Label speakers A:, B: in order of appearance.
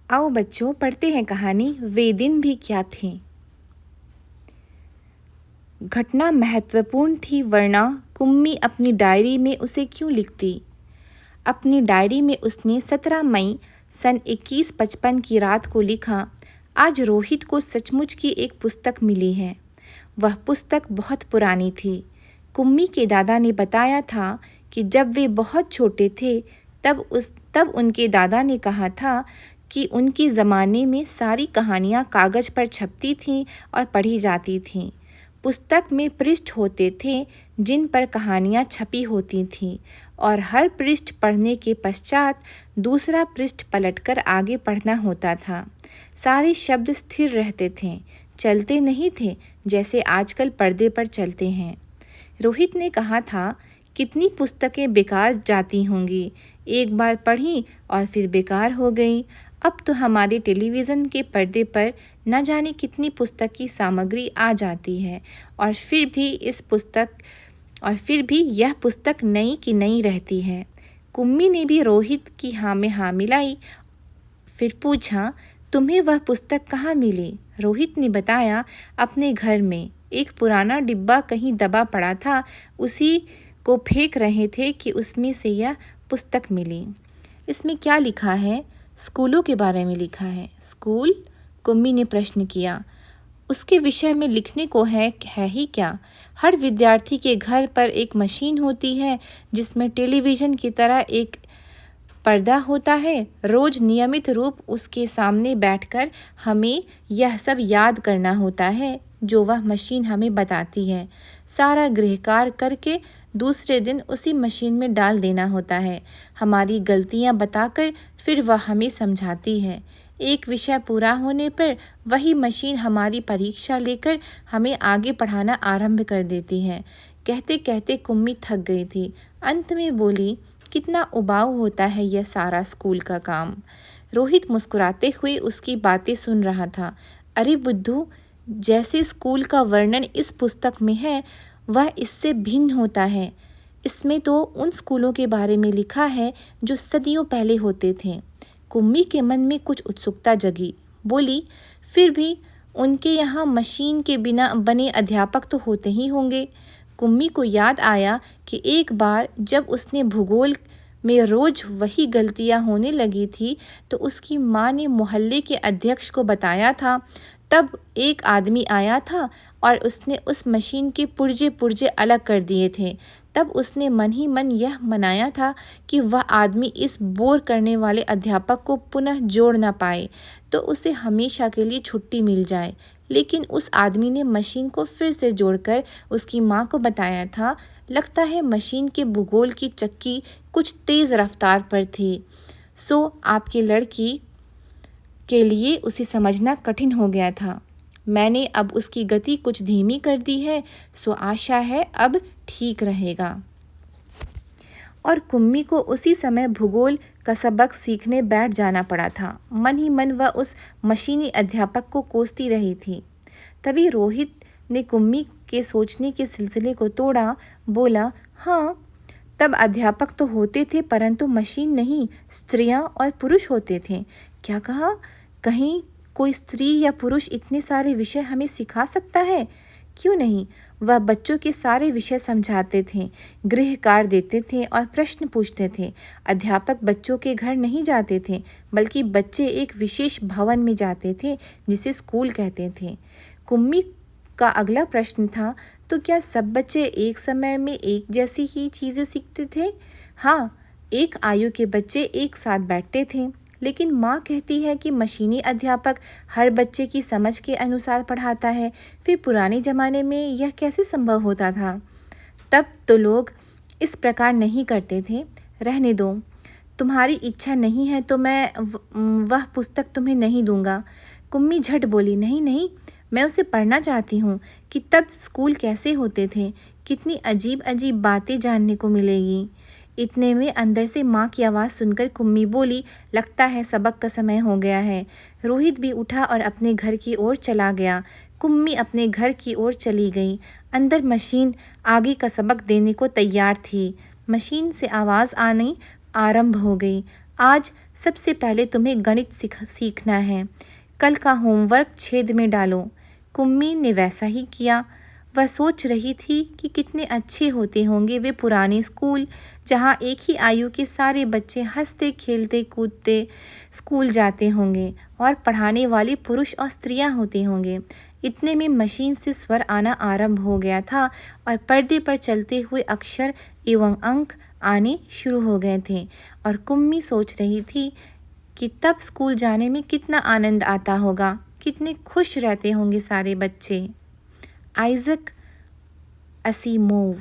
A: आओ बच्चों, पढ़ते हैं कहानी वे दिन भी क्या थे। घटना महत्वपूर्ण थी, वरना कुम्मी अपनी डायरी में उसे क्यों लिखती। अपनी डायरी में उसने 17 मई सन 2155 की रात को लिखा, आज रोहित को सचमुच की एक पुस्तक मिली है। वह पुस्तक बहुत पुरानी थी। कुम्मी के दादा ने बताया था कि जब वे बहुत छोटे थे तब उनके दादा ने कहा था कि उनके ज़माने में सारी कहानियाँ कागज़ पर छपती थीं और पढ़ी जाती थीं। पुस्तक में पृष्ठ होते थे जिन पर कहानियाँ छपी होती थीं और हर पृष्ठ पढ़ने के पश्चात दूसरा पृष्ठ पलटकर आगे पढ़ना होता था। सारे शब्द स्थिर रहते थे, चलते नहीं थे जैसे आजकल पर्दे पर चलते हैं। रोहित ने कहा था, कितनी पुस्तकें बेकार जाती होंगी, एक बार पढ़ी और फिर बेकार हो गई। अब तो हमारे टेलीविज़न के पर्दे पर न जाने कितनी पुस्तक की सामग्री आ जाती है और फिर भी यह पुस्तक नई की नई रहती है। कुम्मी ने भी रोहित की हाँ में हाँ मिलाई। फिर पूछा, तुम्हें वह पुस्तक कहाँ मिली? रोहित ने बताया, अपने घर में। एक पुराना डिब्बा कहीं दबा पड़ा था, उसी को फेंक रहे थे कि उसमें से यह पुस्तक मिली। इसमें क्या लिखा है? स्कूलों के बारे में लिखा है। स्कूल? कुम्मी ने प्रश्न किया। उसके विषय में लिखने को है ही क्या? हर विद्यार्थी के घर पर एक मशीन होती है जिसमें टेलीविज़न की तरह एक पर्दा होता है। रोज नियमित रूप उसके सामने बैठकर हमें यह सब याद करना होता है जो वह मशीन हमें बताती है। सारा गृहकार्य करके दूसरे दिन उसी मशीन में डाल देना होता है। हमारी गलतियां बताकर फिर वह हमें समझाती है। एक विषय पूरा होने पर वही मशीन हमारी परीक्षा लेकर हमें आगे पढ़ाना आरंभ कर देती है। कहते कहते कुम्मी थक गई थी। अंत में बोली, कितना उबाऊ होता है यह सारा स्कूल का काम। रोहित मुस्कुराते हुए उसकी बातें सुन रहा था। अरे बुद्धू, जैसे स्कूल का वर्णन इस पुस्तक में है वह इससे भिन्न होता है। इसमें तो उन स्कूलों के बारे में लिखा है जो सदियों पहले होते थे। कुम्मी के मन में कुछ उत्सुकता जगी। बोली, फिर भी उनके यहाँ मशीन के बिना बने अध्यापक तो होते ही होंगे। कुम्मी को याद आया कि एक बार जब उसने भूगोल में रोज वही गलतियां होने लगी थी तो उसकी माँ ने मोहल्ले के अध्यक्ष को बताया था। तब एक आदमी आया था और उसने उस मशीन के पुर्जे पुर्जे अलग कर दिए थे। तब उसने मन ही मन यह मनाया था कि वह आदमी इस बोर करने वाले अध्यापक को पुनः जोड़ ना पाए तो उसे हमेशा के लिए छुट्टी मिल जाए। लेकिन उस आदमी ने मशीन को फिर से जोड़कर उसकी माँ को बताया था। लगता है मशीन के भूगोल की चक्की कुछ तेज़ रफ्तार पर थी, सो आपकी लड़की के लिए उसे समझना कठिन हो गया था। मैंने अब उसकी गति कुछ धीमी कर दी है, सो आशा है अब ठीक रहेगा। और कुम्मी को उसी समय भूगोल का सबक सीखने बैठ जाना पड़ा था। मन ही मन वह उस मशीनी अध्यापक को कोसती रही थी। तभी रोहित ने कुम्मी के सोचने के सिलसिले को तोड़ा। बोला, हाँ, तब अध्यापक तो होते थे परंतु मशीन नहीं, स्त्रियां और पुरुष होते थे। क्या कहा? कहीं कोई स्त्री या पुरुष इतने सारे विषय हमें सिखा सकता है? क्यों नहीं। वह बच्चों के सारे विषय समझाते थे, गृह कार्य देते थे और प्रश्न पूछते थे। अध्यापक बच्चों के घर नहीं जाते थे, बल्कि बच्चे एक विशेष भवन में जाते थे जिसे स्कूल कहते थे। कुम्मी का अगला प्रश्न था, तो क्या सब बच्चे एक समय में एक जैसी ही चीज़ें सीखते थे? हाँ, एक आयु के बच्चे एक साथ बैठते थे, लेकिन माँ कहती है कि मशीनी अध्यापक हर बच्चे की समझ के अनुसार पढ़ाता है। फिर पुराने ज़माने में यह कैसे संभव होता था? तब तो लोग इस प्रकार नहीं करते थे। रहने दो, तुम्हारी इच्छा नहीं है तो मैं वह पुस्तक तुम्हें नहीं दूंगा। कुम्मी झट बोली, नहीं नहीं, मैं उसे पढ़ना चाहती हूँ कि तब स्कूल कैसे होते थे, कितनी अजीब अजीब बातें जानने को मिलेगी। इतने में अंदर से माँ की आवाज़ सुनकर कुम्मी बोली, लगता है सबक का समय हो गया है। रोहित भी उठा और अपने घर की ओर चला गया। कुम्मी अपने घर की ओर चली गई। अंदर मशीन आगे का सबक देने को तैयार थी। मशीन से आवाज़ आनी आरंभ हो गई। आज सबसे पहले तुम्हें गणित सीखना है। कल का होमवर्क छेद में डालो। कुम्मी ने वैसा ही किया। वह सोच रही थी कि कितने अच्छे होते होंगे वे पुराने स्कूल, जहाँ एक ही आयु के सारे बच्चे हंसते खेलते कूदते स्कूल जाते होंगे और पढ़ाने वाले पुरुष और स्त्रियाँ होते होंगे। इतने में मशीन से स्वर आना आरंभ हो गया था और पर्दे पर चलते हुए अक्षर एवं अंक आने शुरू हो गए थे और कुम्मी सोच रही थी कि तब स्कूल जाने में कितना आनंद आता होगा, कितने खुश रहते होंगे सारे बच्चे। आइजक असीमोव।